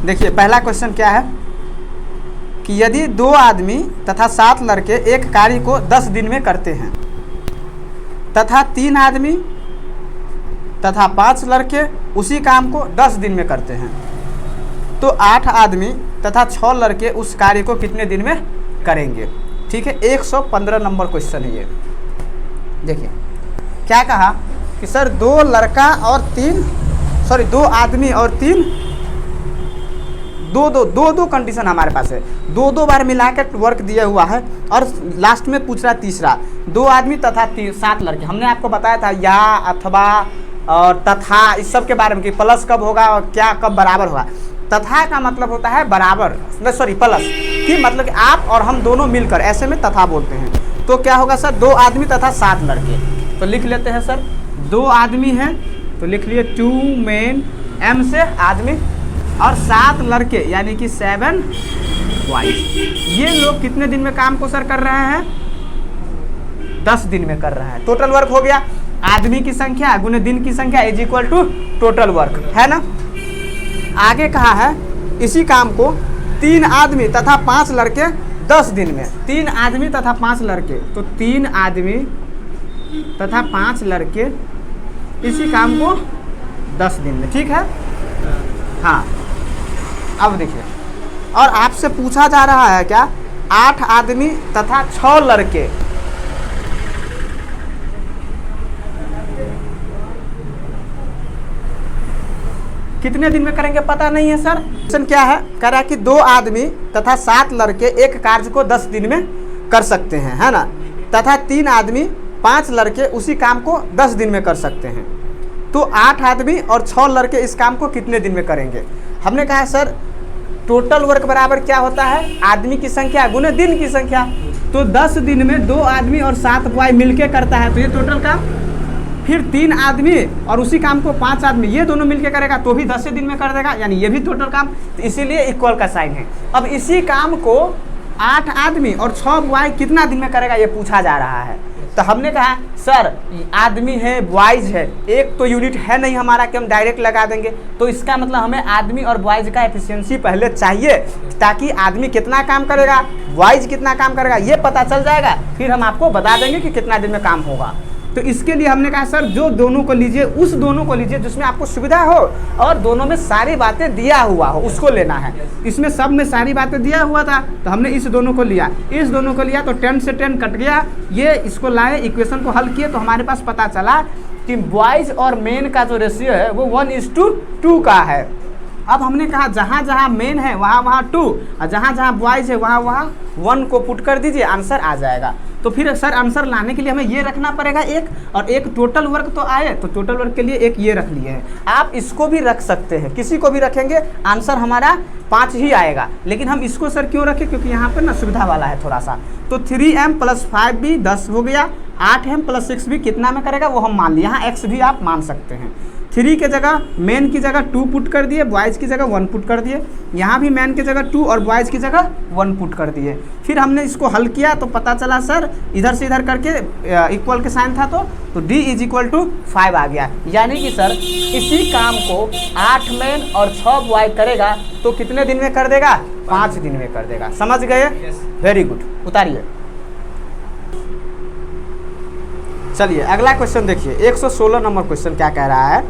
देखिए पहला क्वेश्चन क्या है कि यदि 2 आदमी तथा 7 लड़के एक कार्य को 10 दिन में करते हैं तथा 3 आदमी तथा 5 लड़के उसी काम को 10 दिन में करते हैं, तो 8 आदमी तथा 6 लड़के उस कार्य को कितने दिन में करेंगे। ठीक है, 115 नंबर क्वेश्चन है ये। देखिए क्या कहा कि सर 2 आदमी और 2 कंडीशन हमारे पास है, 2 बार मिला के वर्क दिया हुआ है और लास्ट में पूछ रहा है तीसरा 2 आदमी तथा 7 लड़के। हमने आपको बताया था या, अथवा और तथा इस सब के बारे में कि प्लस कब होगा और क्या कब बराबर होगा। तथा का मतलब होता है बराबर, प्लस कि मतलब कि आप और हम दोनों मिलकर, ऐसे में तथा बोलते हैं। तो क्या होगा सर 2 आदमी तथा 7 लड़के, तो लिख लेते हैं सर 2 आदमी हैं तो लिख लिए 2 मेन, एम से आदमी, और 7 लड़के यानी कि 7 बॉयज। ये लोग कितने दिन में काम को सर कर रहे हैं, 10 दिन में कर रहे हैं। टोटल वर्क हो गया, आदमी की संख्या गुने दिन की संख्या is equal to total work, है ना। आगे कहा है इसी काम को 3 आदमी तथा 5 लड़के 10 दिन में। 3 आदमी तथा 5 लड़के, तो 3 आदमी तथा 5 लड़के इसी काम को 10 दिन में। ठीक है, हाँ। अब देखिए, और आपसे पूछा जा रहा है क्या 8 आदमी तथा 6 लड़के, कितने दिन में करेंगे पता नहीं है सर। क्वेश्चन क्या है, कह रहा है कि 2 आदमी तथा 7 लड़के एक कार्य को 10 दिन में कर सकते हैं, है ना, तथा 3 आदमी 5 लड़के उसी काम को 10 दिन में कर सकते हैं, तो 8 आदमी और 6 लड़के इस काम को कितने दिन में करेंगे। हमने कहा सर टोटल वर्क बराबर क्या होता है, आदमी की संख्या गुने दिन की संख्या। तो 10 दिन में 2 आदमी और 7 बॉय मिलके करता है, तो ये टोटल काम। फिर 3 आदमी और उसी काम को 5 आदमी, ये दोनों मिलके करेगा तो भी 10 दिन में कर देगा, यानी ये भी टोटल काम। तो इसीलिए इक्वल का साइन है। अब इसी काम को 8 आदमी और 6 बॉय कितना दिन में करेगा ये पूछा जा रहा है। तो हमने कहा सर आदमी है बॉयज है, एक तो यूनिट है नहीं हमारा कि हम डायरेक्ट लगा देंगे, तो इसका मतलब हमें आदमी और बॉयज का एफिशिएंसी पहले चाहिए, ताकि आदमी कितना काम करेगा बॉयज कितना काम करेगा ये पता चल जाएगा, फिर हम आपको बता देंगे कि कितना दिन में काम होगा। तो इसके लिए हमने कहा सर जो दोनों को लीजिए उस दोनों को लीजिए जिसमें आपको सुविधा हो और दोनों में सारी बातें दिया हुआ हो, उसको लेना है। इसमें सब में सारी बातें दिया हुआ था तो हमने इस दोनों को लिया, इस दोनों को लिया तो 10 से 10 कट गया, ये इसको लाए इक्वेशन को हल किए तो हमारे पास पता चला कि बॉयज और मेन का जो रेशियो है वो 1:2 का है। अब हमने कहा जहाँ जहाँ मेन है वहाँ 2 और जहाँ बॉयज है वहाँ 1 को पुट कर दीजिए, आंसर आ जाएगा। तो फिर सर आंसर लाने के लिए हमें ये रखना पड़ेगा एक, और एक टोटल वर्क तो आए तो टोटल वर्क के लिए एक ये रख लिए हैं। आप इसको भी रख सकते हैं, किसी को भी रखेंगे आंसर हमारा 5 ही आएगा, लेकिन हम इसको सर क्यों रखें क्योंकि यहाँ पर ना सुविधा वाला है थोड़ा सा। तो 3m + 5 भी 10 हो गया, 8m + 6 भी कितना में करेगा वो हम मान लिए, यहाँ x भी आप मान सकते हैं। 3 के जगह मेन की जगह 2 पुट कर दिए, बॉयज़ की जगह 1 पुट कर दिए, यहाँ भी मेन की जगह 2 और बॉयज़ की जगह 1 पुट कर दिए। फिर हमने इसको हल किया तो पता चला सर इधर से इधर करके इक्वल के साइन था तो d = 5 आ गया। यानी कि सर इसी काम को 8 मेन और 6 बॉय करेगा तो कितने दिन में कर देगा, 5 दिन में कर देगा। समझ गए, वेरी गुड। उतारिए, चलिए अगला क्वेश्चन देखिए। 116 नंबर क्वेश्चन क्या कह रहा है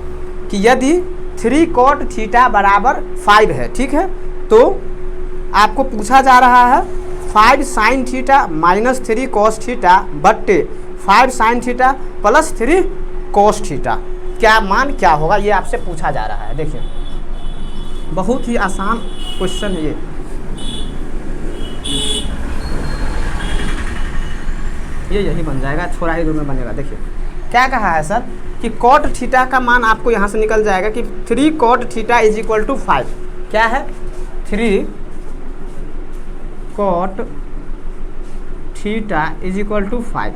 कि यदि 3 cot थीटा बराबर 5 है, ठीक है, तो आपको पूछा जा रहा है 5 sin थीटा - 3 cos थीटा बट्टे 5 sin थीटा + 3 cos थीटा, क्या मान क्या होगा ये आपसे पूछा जा रहा है। देखिए बहुत ही आसान क्वेश्चन है ये यही बन जाएगा, थोड़ा ही दूर में बनेगा। देखिए क्या कहा है सर कि cot थीटा का मान आपको यहाँ से निकल जाएगा कि 3 cot थीटा = 5। क्या है, 3 cot थीटा = 5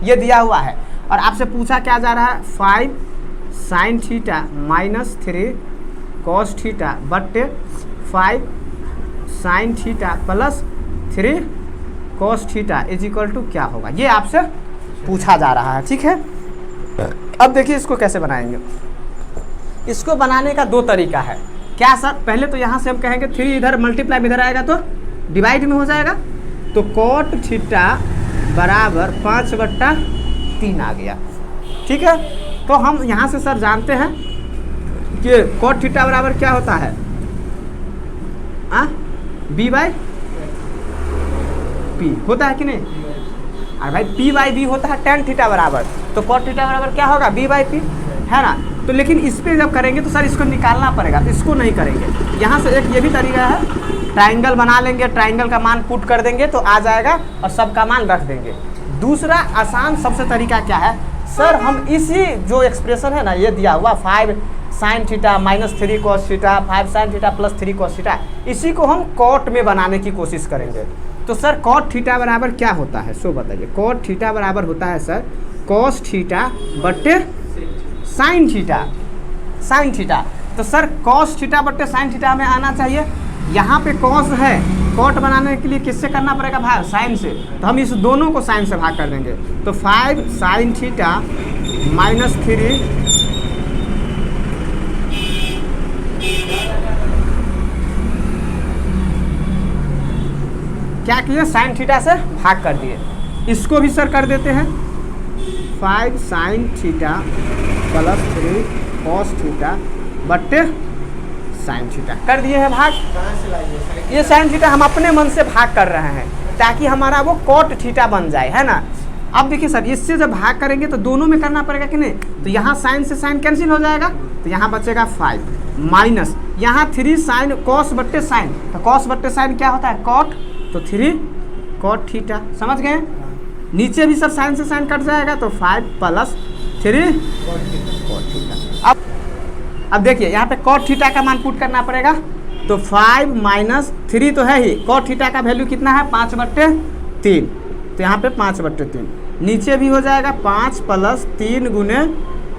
ये दिया हुआ है, और आपसे पूछा क्या जा रहा है 5 sin थीटा - 3 cos थीटा बट्टे 5 sin थीटा + 3 cos थीटा = क्या होगा, ये आपसे पूछा जा रहा है। ठीक है, अब देखिए इसको कैसे बनाएंगे। इसको बनाने का 2 तरीका है। क्या सर, पहले तो यहाँ से हम कहेंगे 3 इधर मल्टीप्लाई में इधर आएगा तो डिवाइड में हो जाएगा, तो कॉट थीटा बराबर 5/3 आ गया। ठीक है, तो हम यहाँ से सर जानते हैं कि कॉट थीटा बराबर क्या होता है, B/P होता है कि नहीं? और भाई P/B होता है tan थीटा बराबर, तो कॉट थीटा बराबर क्या होगा, B/P, है ना। तो लेकिन इस पे जब करेंगे तो सर इसको निकालना पड़ेगा, तो इसको नहीं करेंगे। यहाँ से एक ये भी तरीका है, ट्राइंगल बना लेंगे, ट्राइंगल का मान पुट कर देंगे तो आ जाएगा और सबका मान रख देंगे। दूसरा आसान सबसे तरीका क्या है सर, हम इसी जो एक्सप्रेशन है ना, ये दिया हुआ 5 sin theta minus 3 cos theta 5 sin theta plus 3 cos theta, इसी को हम कॉट में बनाने की कोशिश करेंगे। तो सर कॉट थीटा बराबर क्या होता है, सो बताइए। कॉट थीटा बराबर होता है सर cos थीटा बटे sin थीटा, sin थीटा। तो सर cos थीटा बटे sin थीटा हमें आना चाहिए। यहाँ पे cos है, कॉट बनाने के लिए किससे करना पड़ेगा भाग, sin से, तो हम इस दोनों को sin से भाग कर देंगे। तो 5 sin थीटा माइनस 3 क्या किए, sin थीटा से भाग कर दिए। इसको भी सर कर देते हैं 5 sin theta plus 3 cos theta बटे sin थीटा कर दिए हैं भाग। ये sin थीटा हम अपने मन से भाग कर रहे हैं ताकि हमारा वो cot थीटा बन जाए, है ना। अब देखिए सर, इससे जब भाग करेंगे तो दोनों में करना पड़ेगा कि नहीं, तो यहाँ sin से sin कैंसिल हो जाएगा, तो यहाँ बचेगा 5 माइनस यहाँ 3 sin cos बट्टे sin, तो cos बट्टे sin क्या होता है cot, तो 3 cot थीटा, समझ गए। नीचे भी सर sin से sin कट जाएगा तो 5 प्लस 3 cot थीटा। अब देखिए यहाँ पे cot थीटा का मान पुट करना पड़ेगा, तो 5 माइनस 3 तो है ही, cot थीटा का वैल्यू कितना है 5/3, तो यहाँ पे 5/3 नीचे भी हो जाएगा 5 प्लस 3 गुने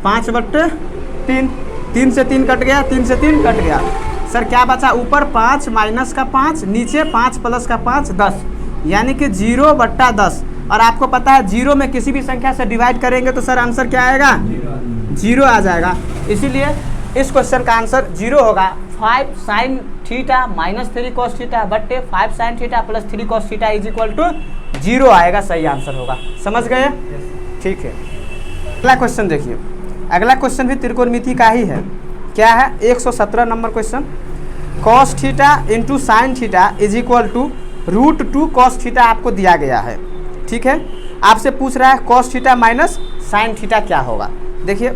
5/3, 3 से 3 कट गया, 3 से 3 कट गया। सर क्या बचा, ऊपर 5 माइनस का 5, नीचे 5 प्लस का 5 10, यानी कि 0/10। और आपको पता है 0 में किसी भी संख्या से डिवाइड करेंगे तो सर आंसर क्या आएगा, 0 आ जाएगा। इसीलिए इस क्वेश्चन का आंसर 0 होगा। 5 sin theta minus 3 cos theta बट्टे 5 sin theta plus 3 cos theta is equal to 0 आएगा, सही आंसर होगा। समझ गए, ठीक है। अगला क्वेश्चन देखिए, अगला क्वेश्चन भी त्रिकोणमिति का ही है। क्या है, 117 number question. cos theta into sine theta is equal to √2 cos theta आपको दिया गया है, ठीक है। आपसे पूछ रहा है cos theta minus sine theta क्या होगा। देखिए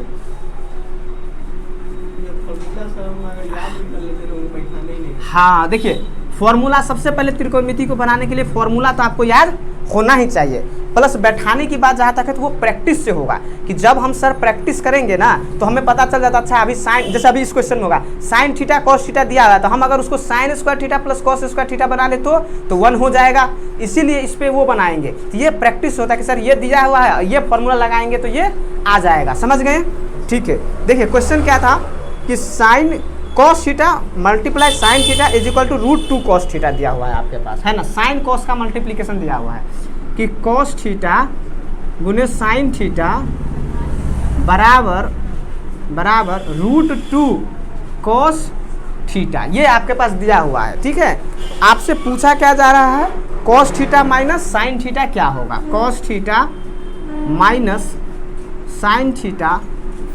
हाँ, देखिए फॉर्मूला सबसे पहले त्रिकोणमिति को बनाने के लिए फॉर्मूला तो आपको याद होना ही चाहिए, प्लस बैठाने की बात जहाँ तक है तो वो प्रैक्टिस से होगा कि जब हम सर प्रैक्टिस करेंगे ना तो हमें पता चल जाता। अच्छा अभी साइन, जैसे अभी इस क्वेश्चन में होगा साइन थीटा कॉस थीटा दिया हुआ है, तो हम अगर उसको sine square theta plus cos square theta बना ले तो 1 हो जाएगा, इसीलिए इस पर वो बनाएंगे। तो ये प्रैक्टिस होता है कि सर ये दिया हुआ है, ये फॉर्मूला लगाएंगे तो ये आ जाएगा, समझ गए, ठीक है। देखिए क्वेश्चन क्या था कि sine cos theta multiply sine theta is equal to √2 cos theta दिया हुआ है आपके पास, है ना। साइन cos का मल्टीप्लिकेशन दिया हुआ है कि cos थीटा गुने साइन थीटा बराबर √2 cos थीटा, ये आपके पास दिया हुआ है, ठीक है। आपसे पूछा क्या जा रहा है, cos theta minus sine theta क्या होगा। cos theta minus sine theta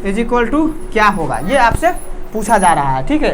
is equal to क्या होगा, ये आपसे पूछा जा रहा है, ठीक है।